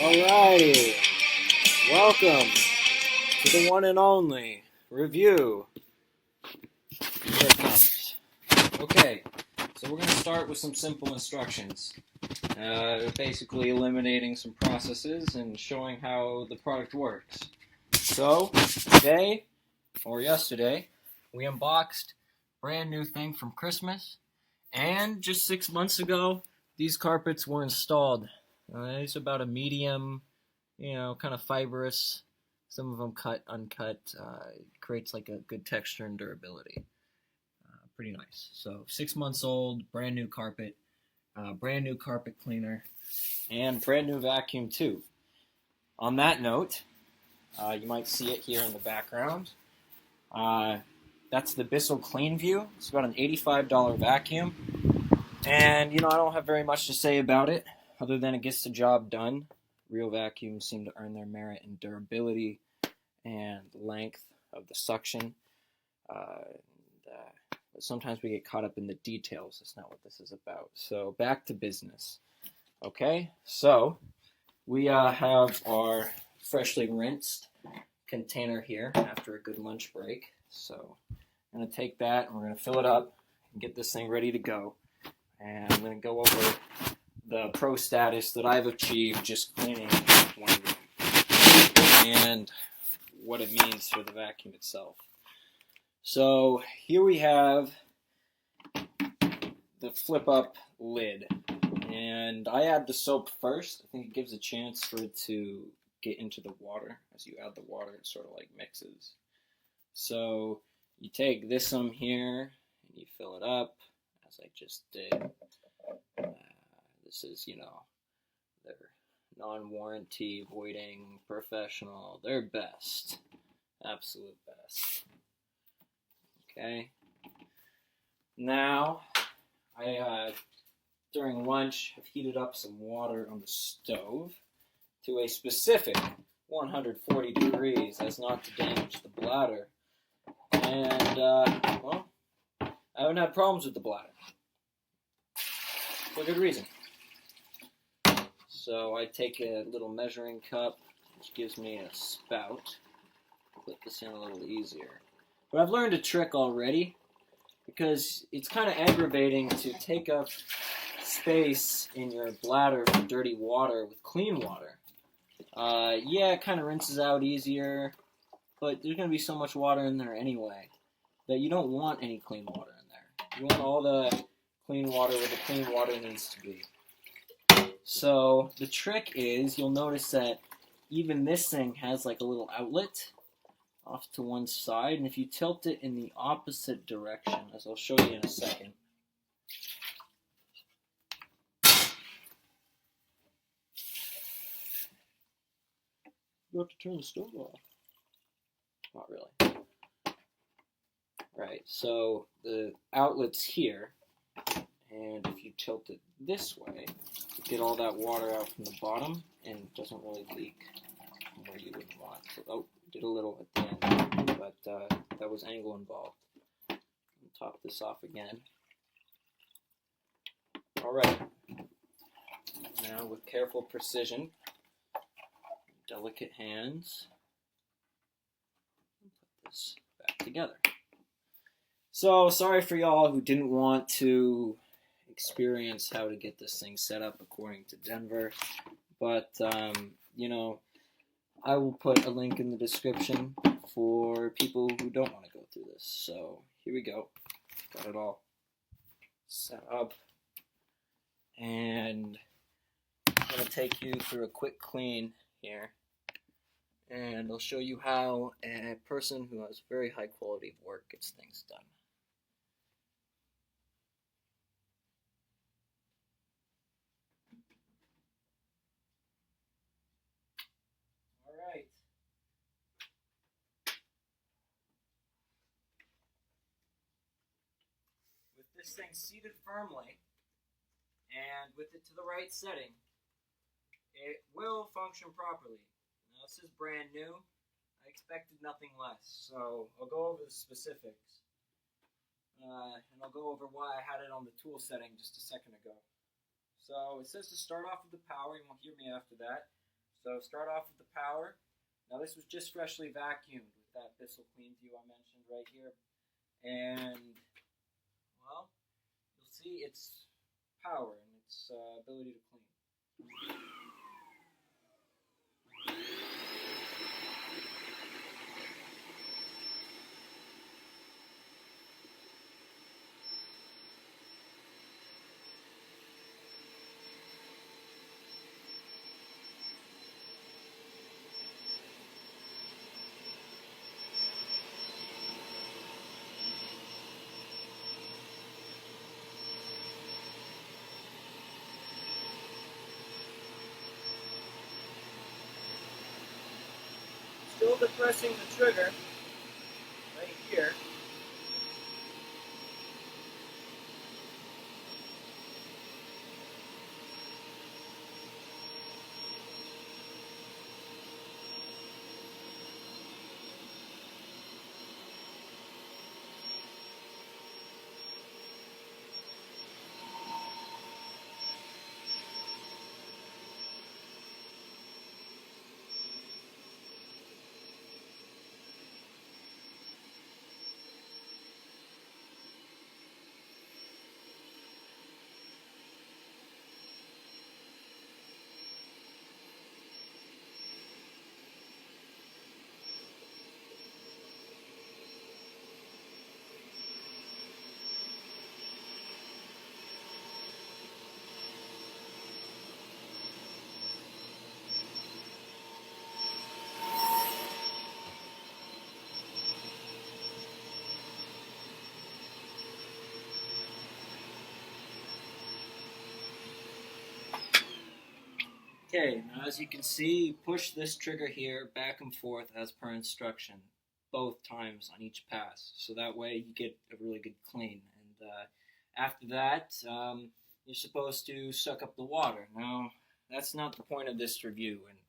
Alrighty, welcome to the one and only review. Here it comes. Okay, so we're going to start with some simple instructions. Basically eliminating some processes and showing how the product works. So, today, or yesterday, we unboxed a brand new thing from Christmas, and just 6 months ago, these carpets were installed. It's about a medium, kind of fibrous. Some of them cut, uncut. Creates like a good texture and durability. Pretty nice. So 6 months old, brand new carpet, brand new carpet cleaner, and brand new vacuum too. On that note, you might see it here in the background. That's the BISSELL Clean View. It's about an $85 vacuum. And, I don't have very much to say about it, other than it gets the job done. Real vacuums seem to earn their merit in durability and length of the suction. But sometimes we get caught up in the details. That's not what this is about. So back to business. Okay, so we have our freshly rinsed container here after a good lunch break. So I'm going to take that and we're going to fill it up and get this thing ready to go. And I'm going to go over the pro status that I've achieved just cleaning one room and what it means for the vacuum itself. So here we have the flip up lid, and I add the soap first. I think it gives a chance for it to get into the water. As you add the water, it sort of like mixes. So you take this here and you fill it up as I just did. This is, their non-warranty voiding professional, their best, absolute best. Okay. Now, I during lunch have heated up some water on the stove to a specific 140 degrees as not to damage the bladder. And, well, I haven't had problems with the bladder. For good reason. So I take a little measuring cup, which gives me a spout. Put this in a little easier. But I've learned a trick already, because it's kind of aggravating to take up space in your bladder for dirty water with clean water. Yeah, it kind of rinses out easier, but there's going to be so much water in there anyway that you don't want any clean water in there. You want all the clean water where the clean water needs to be. So the trick is, you'll notice that even this thing has like a little outlet off to one side, and if you tilt it in the opposite direction, as I'll show you in a second, you have to turn the stove off. Not really. Right, so the outlet's here, and if you tilt it this way, you get all that water out from the bottom, and it doesn't really leak where you would want. So, did a little at the end, but that was angle involved. I'll top this off again. Alright, now with careful precision, delicate hands, put this back together. So, sorry for y'all who didn't want to experience how to get this thing set up according to Denver, but, I will put a link in the description for people who don't want to go through this. So, here we go. Got it all set up. And I'm going to take you through a quick clean here. And I'll show you how a person who has very high quality of work gets things done. Alright. With this thing seated firmly, and with it to the right setting, it will function properly. Now, this is brand new. I expected nothing less, so I'll go over the specifics. And I'll go over why I had it on the tool setting just a second ago. So it says to start off with the power. You won't hear me after that. So start off with the power. Now this was just freshly vacuumed with that BISSELL Clean View I mentioned right here. And, well, you'll see its power and its ability to clean. Still depressing the trigger right here. Okay, now as you can see, push this trigger here back and forth as per instruction, both times on each pass. So that way you get a really good clean. And after that, you're supposed to suck up the water. Now, that's not the point of this review. And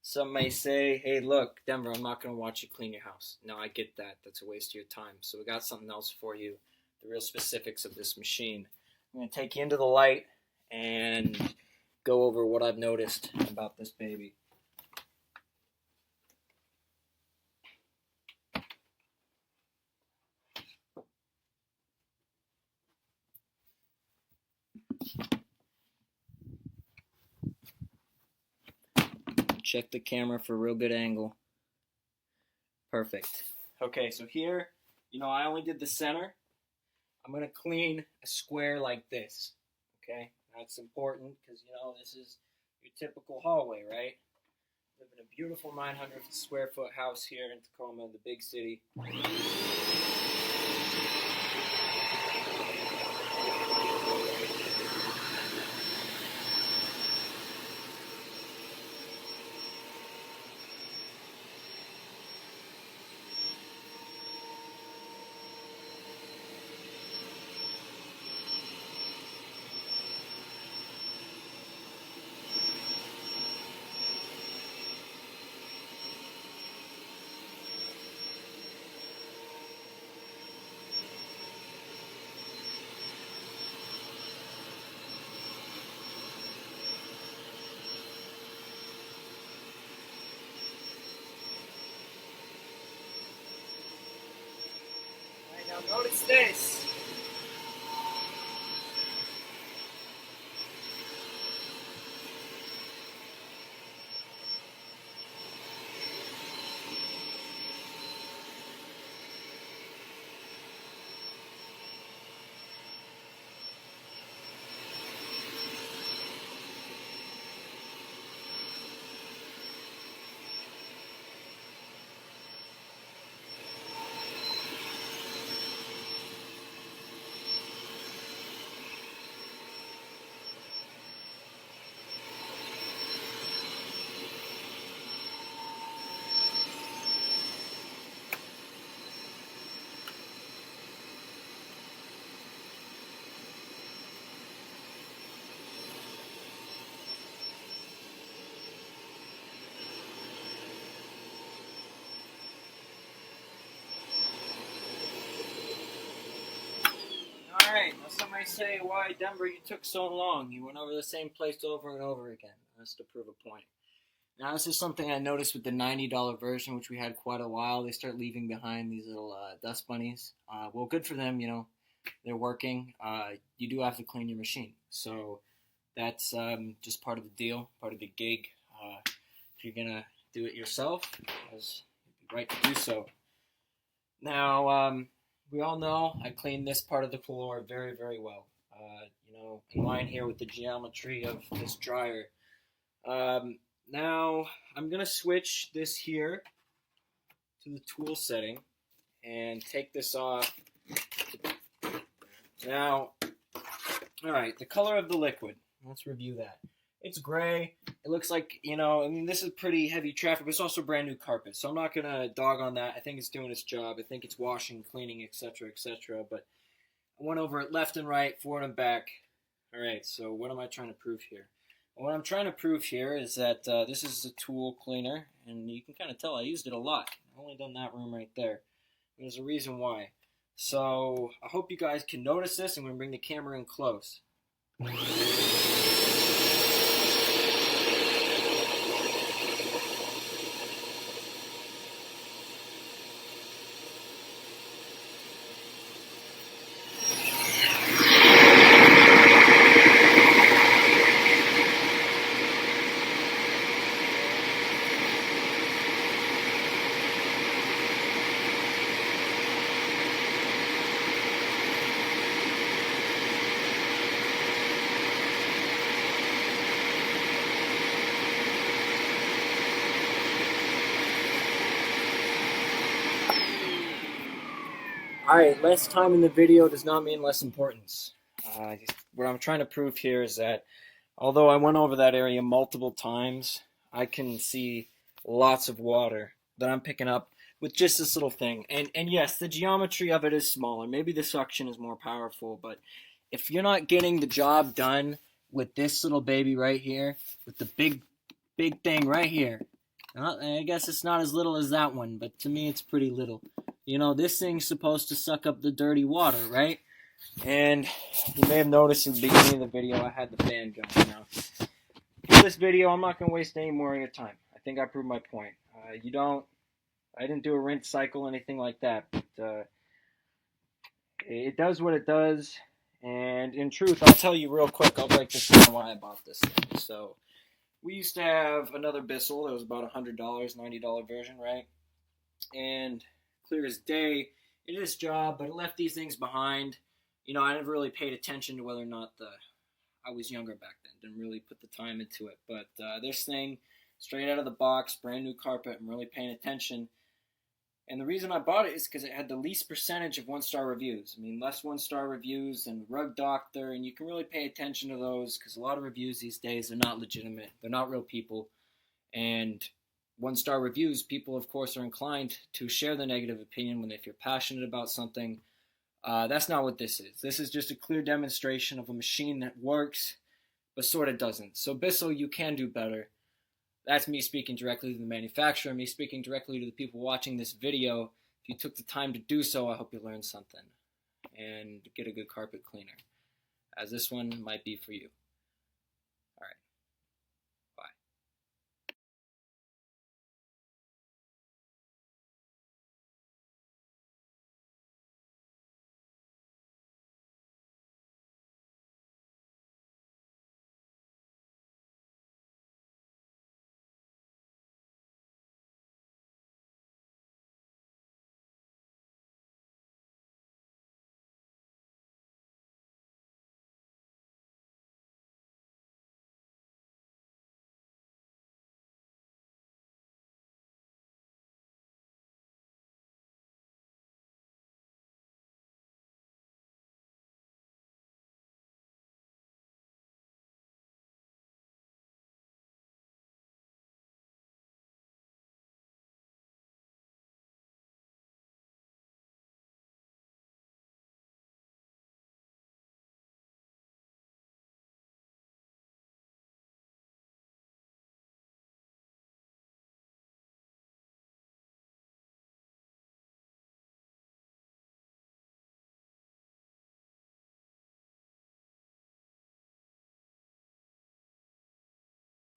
some may say, hey, look, Denver, I'm not going to watch you clean your house. No, I get that. That's a waste of your time. So we got something else for you, the real specifics of this machine. I'm going to take you into the light and go over what I've noticed about this baby. Check the camera for a real good angle. Perfect. Okay, so here, I only did the center. I'm going to clean a square like this. Okay, that's important because, this is your typical hallway, right? Live in a beautiful 900 square foot house here in Tacoma, the big city. Now notice this. Alright, now some may say, why, Denver, you took so long? You went over the same place over and over again. That's to prove a point. Now, this is something I noticed with the $90 version, which we had quite a while. They start leaving behind these little dust bunnies. Well, good for them, you know, they're working. You do have to clean your machine. So that's just part of the deal, part of the gig. If you're going to do it yourself, it's right to do so. Now, we all know I cleaned this part of the floor very, very well. You know, in line here with the geometry of this dryer. Now, I'm going to switch this here to the tool setting and take this off. Now, all right, the color of the liquid. Let's review that. It's gray. It looks like, you know, I mean, this is pretty heavy traffic, but it's also brand new carpet. So I'm not going to dog on that. I think it's doing its job. I think it's washing, cleaning, etc., etc. But I went over it left and right, forward and back. All right, so what am I trying to prove here? What I'm trying to prove here is that this is a tool cleaner, and you can kind of tell I used it a lot. I've only done that room right there. There's a reason why. So I hope you guys can notice this. I'm going to bring the camera in close. Alright, less time in the video does not mean less importance. What I'm trying to prove here is that although I went over that area multiple times, I can see lots of water that I'm picking up with just this little thing. And yes, the geometry of it is smaller. Maybe the suction is more powerful, but if you're not getting the job done with this little baby right here, with the big thing right here, I guess it's not as little as that one, but to me it's pretty little. You know, this thing's supposed to suck up the dirty water, right? And you may have noticed in the beginning of the video I had the fan going. Now, for this video, I'm not going to waste any more of your time. I think I proved my point. I didn't do a rinse cycle, anything like that. But it does what it does. And in truth, I'll tell you real quick, I'll break this down why I bought this thing. So, we used to have another Bissell that was about $100, $90 version, right? And clear as day, it did its job, but it left these things behind. You know, I never really paid attention to whether or not I was younger back then. Didn't really put the time into it. But this thing, straight out of the box, brand new carpet, I'm really paying attention. And the reason I bought it is because it had the least percentage of one-star reviews. I mean, less one-star reviews than Rug Doctor, and you can really pay attention to those because a lot of reviews these days are not legitimate. They're not real people. And one-star reviews, people, of course, are inclined to share the negative opinion when if you're passionate about something. That's not what this is. This is just a clear demonstration of a machine that works, but sort of doesn't. So Bissell, you can do better. That's me speaking directly to the manufacturer, me speaking directly to the people watching this video. If you took the time to do so, I hope you learned something and get a good carpet cleaner, as this one might be for you. All right.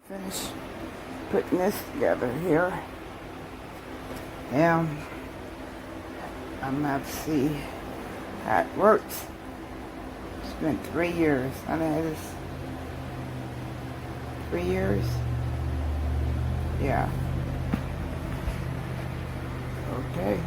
Finish. putting this together here. And I'm going to have to see how it works. It's been 3 years. I know this. 3 years? Yeah. Okay.